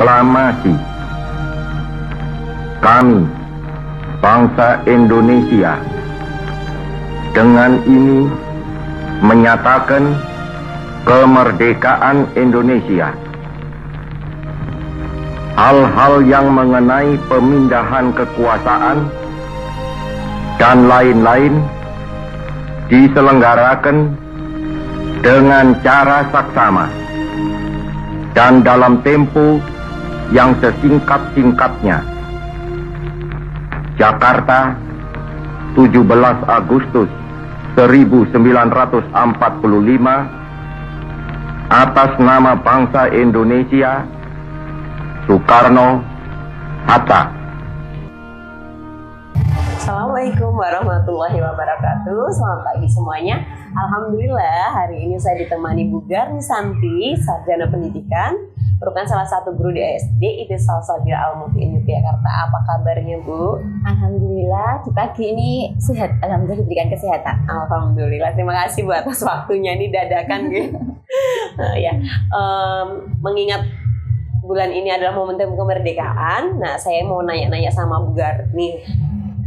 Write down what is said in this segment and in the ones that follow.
Proklamasi. Kami, bangsa Indonesia, dengan ini menyatakan kemerdekaan Indonesia. Hal-hal yang mengenai pemindahan kekuasaan dan lain-lain diselenggarakan dengan cara saksama dan dalam tempo yang sesingkat-singkatnya. Jakarta, 17 Agustus 1945, atas nama bangsa Indonesia, Soekarno Hatta. Assalamualaikum warahmatullahi wabarakatuh. Selamat pagi semuanya. Alhamdulillah hari ini saya ditemani Bu Garni Santi, sarjana pendidikan, merupakan salah satu guru di SD IT Salsabila Al-Mutiin Yogyakarta. Apa kabarnya Bu? Alhamdulillah di pagi ini sehat. Alhamdulillah diberikan kesehatan. Alhamdulillah, terima kasih Bu atas waktunya ini dadakan gitu. Mengingat bulan ini adalah momentum kemerdekaan. Nah, saya mau nanya-nanya sama Bu Garni,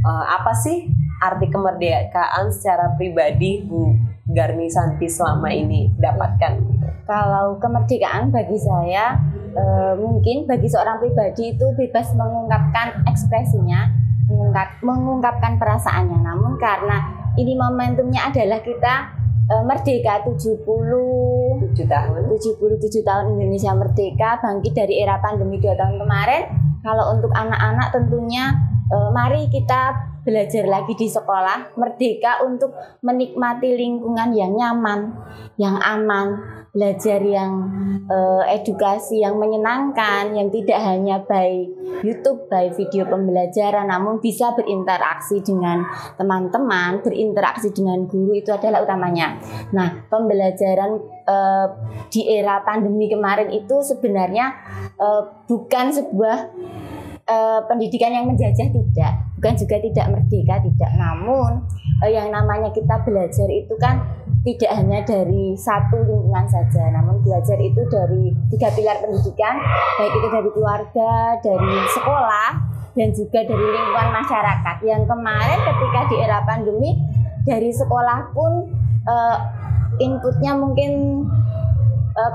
apa sih arti kemerdekaan secara pribadi Bu Garni Santi selama ini dapatkan? Kalau kemerdekaan bagi saya, mungkin bagi seorang pribadi itu bebas mengungkapkan ekspresinya, mengungkapkan perasaannya. Namun karena ini momentumnya adalah kita merdeka 77 tahun Indonesia merdeka, bangkit dari era pandemi 2 tahun kemarin. Kalau untuk anak-anak tentunya mari kita belajar lagi di sekolah, merdeka untuk menikmati lingkungan yang nyaman, yang aman, belajar yang edukasi yang menyenangkan, yang tidak hanya by YouTube, by video pembelajaran, namun bisa berinteraksi dengan teman-teman, berinteraksi dengan guru, itu adalah utamanya. Nah, pembelajaran di era pandemi kemarin itu sebenarnya bukan sebuah pendidikan yang menjajah, tidak, bukan juga tidak merdeka, tidak. Namun yang namanya kita belajar itu kan tidak hanya dari satu lingkungan saja, namun belajar itu dari 3 pilar pendidikan, baik itu dari keluarga, dari sekolah, dan juga dari lingkungan masyarakat. Yang kemarin ketika di era pandemi, dari sekolah pun inputnya mungkin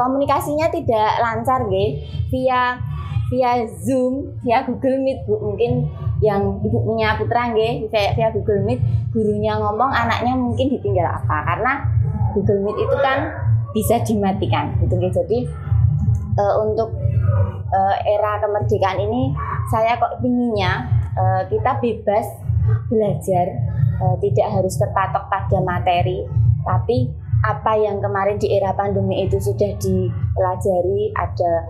komunikasinya tidak lancar, via Zoom, via Google Meet, Bu. Mungkin yang Ibu punya putra via Google Meet, gurunya ngomong, anaknya mungkin ditinggal apa, karena Google Meet itu kan bisa dimatikan gitu. Jadi untuk era kemerdekaan ini saya kok pinginnya kita bebas belajar, tidak harus terpatok pada materi, tapi apa yang kemarin di era pandemi itu sudah dipelajari, ada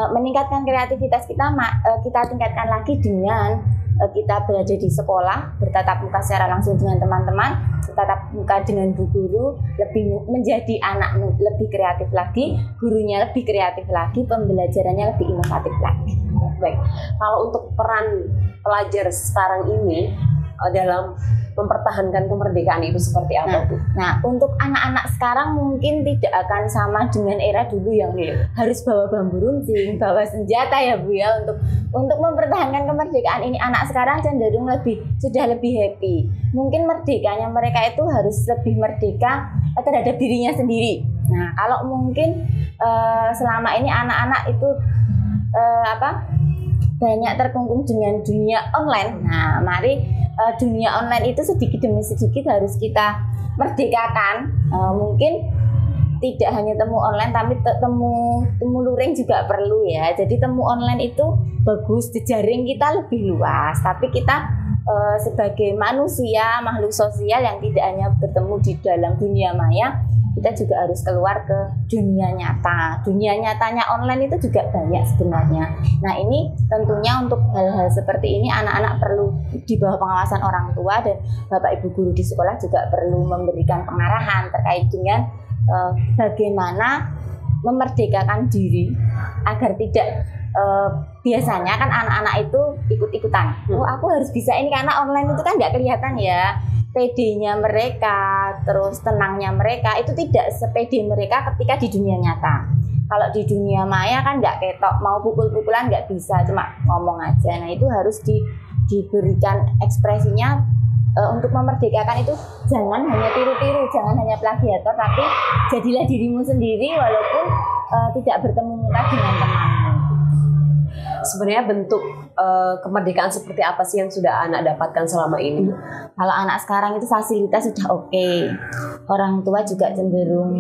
meningkatkan kreativitas kita, kita tingkatkan lagi dengan kita berada di sekolah, bertatap muka secara langsung dengan teman-teman, bertatap muka dengan bu guru, lebih menjadi anak lebih kreatif lagi, gurunya lebih kreatif lagi, pembelajarannya lebih inovatif lagi. Baik, kalau untuk peran pelajar sekarang ini dalam mempertahankan kemerdekaan itu seperti apa, Bu? Nah, untuk anak-anak sekarang mungkin tidak akan sama dengan era dulu yang harus bawa bambu runcing, bawa senjata ya Bu ya, untuk mempertahankan kemerdekaan ini. Anak sekarang cenderung sudah lebih happy. Mungkin merdekanya mereka itu harus lebih merdeka terhadap dirinya sendiri. Nah, kalau mungkin selama ini anak-anak itu banyak terkungkung dengan dunia online. Nah, mari dunia online itu sedikit demi sedikit harus kita merdekakan. Mungkin tidak hanya temu online, tapi temu luring juga perlu ya. Jadi temu online itu bagus, jejaring kita lebih luas. Tapi kita sebagai manusia, makhluk sosial yang tidak hanya bertemu di dalam dunia maya, kita juga harus keluar ke dunia nyata. Dunia nyatanya online itu juga banyak sebenarnya. Nah, ini tentunya untuk hal-hal seperti ini anak-anak perlu di bawah pengawasan orang tua, dan Bapak Ibu guru di sekolah juga perlu memberikan pengarahan terkait dengan bagaimana memerdekakan diri agar tidak biasanya kan anak-anak itu ikut-ikutan. Oh, aku harus bisa ini karena online itu kan nggak kelihatan ya. PD-nya mereka, terus tenangnya mereka itu tidak sepede mereka ketika di dunia nyata. Kalau di dunia maya kan nggak ketok, mau pukul-pukulan nggak bisa, cuma ngomong aja. Nah itu harus diberikan ekspresinya untuk memerdekakan itu. Jangan hanya tiru-tiru, jangan hanya plagiator, tapi jadilah dirimu sendiri walaupun tidak bertemu muka dengan temanmu. Sebenarnya bentuk kemerdekaan seperti apa sih yang sudah anak dapatkan selama ini? Kalau anak sekarang itu fasilitas sudah oke. Orang tua juga cenderung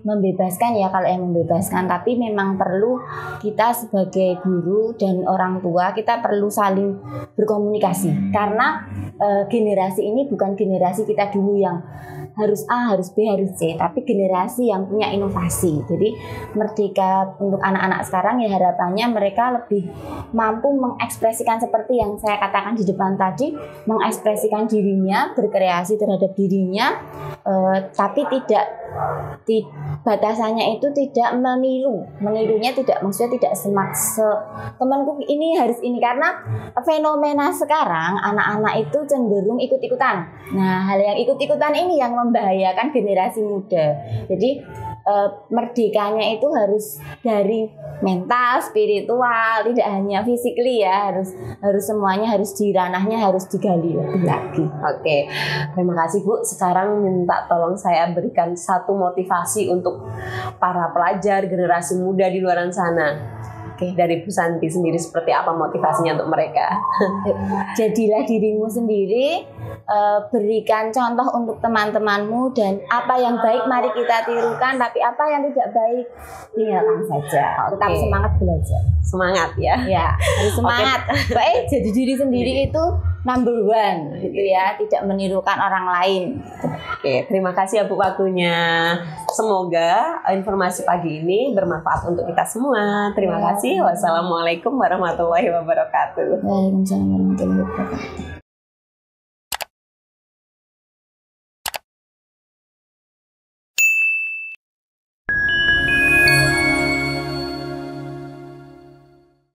membebaskan ya, kalau yang membebaskan. Tapi memang perlu kita sebagai guru dan orang tua, kita perlu saling berkomunikasi. Karena generasi ini bukan generasi kita dulu yang harus A, harus B, harus C, tapi generasi yang punya inovasi. Jadi merdeka untuk anak-anak sekarang ya harapannya mereka lebih mampu mengekspresikan seperti yang saya katakan di depan tadi, mengekspresikan dirinya, berkreasi terhadap dirinya, tapi batasannya itu tidak menirunya, tidak, maksudnya tidak temanku ini harus ini, karena fenomena sekarang anak-anak itu cenderung ikut-ikutan. Nah, hal yang ikut-ikutan ini yang membahayakan generasi muda. Jadi merdekanya itu harus dari mental, spiritual, tidak hanya physically ya, harus semuanya, harus di ranahnya harus digali lebih lagi. Oke, terima kasih Bu. Sekarang minta tolong saya berikan satu motivasi untuk para pelajar generasi muda di luar sana. Oke, dari Bu Santi sendiri seperti apa motivasinya untuk mereka? Jadilah dirimu sendiri, berikan contoh untuk teman-temanmu, dan apa yang baik mari kita tirukan, tapi apa yang tidak baik tinggalkan saja. Tetap semangat belajar. Semangat ya. Ya, harus semangat. Baik, jadi diri sendiri itu number one gitu ya, tidak menirukan orang lain. Oke, terima kasih ya Bu waktunya. Semoga informasi pagi ini bermanfaat untuk kita semua. Terima kasih. Wassalamualaikum warahmatullahi wabarakatuh. Waalaikumsalam warahmatullahi wabarakatuh.